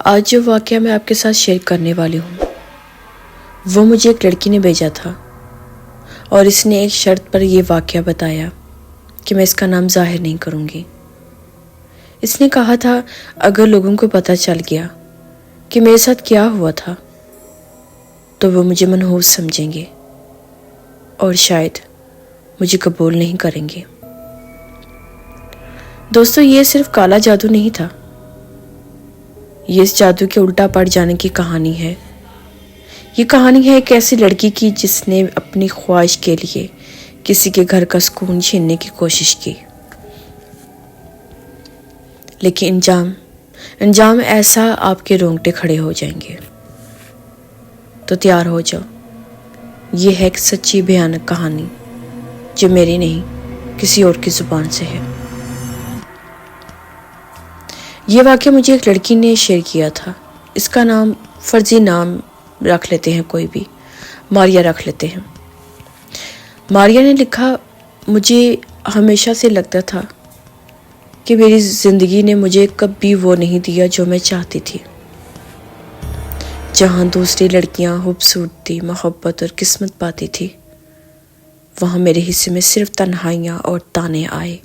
آج جو واقعہ میں آپ کے ساتھ شیئر کرنے والی ہوں وہ مجھے ایک لڑکی نے بھیجا تھا، اور اس نے ایک شرط پر یہ واقعہ بتایا کہ میں اس کا نام ظاہر نہیں کروں گی۔ اس نے کہا تھا اگر لوگوں کو پتہ چل گیا کہ میرے ساتھ کیا ہوا تھا تو وہ مجھے منحوس سمجھیں گے اور شاید مجھے قبول نہیں کریں گے۔ دوستو، یہ صرف کالا جادو نہیں تھا، یہ اس جادو کے الٹا پڑ جانے کی کہانی ہے۔ یہ کہانی ہے ایک ایسی لڑکی کی جس نے اپنی خواہش کے لیے کسی کے گھر کا سکون چھیننے کی کوشش کی، لیکن انجام ایسا آپ کے رونگٹے کھڑے ہو جائیں گے۔ تو تیار ہو جاؤ، یہ ہے ایک سچی بھیانک کہانی جو میری نہیں کسی اور کی زبان سے ہے۔ یہ واقعہ مجھے ایک لڑکی نے شیئر کیا تھا۔ اس کا نام فرضی نام رکھ لیتے ہیں، کوئی بھی ماریا رکھ لیتے ہیں۔ ماریا نے لکھا، مجھے ہمیشہ سے لگتا تھا کہ میری زندگی نے مجھے کبھی وہ نہیں دیا جو میں چاہتی تھی۔ جہاں دوسری لڑکیاں خوبصورتی، محبت اور قسمت پاتی تھی، وہاں میرے حصے میں صرف تنہائیاں اور تانے آئے۔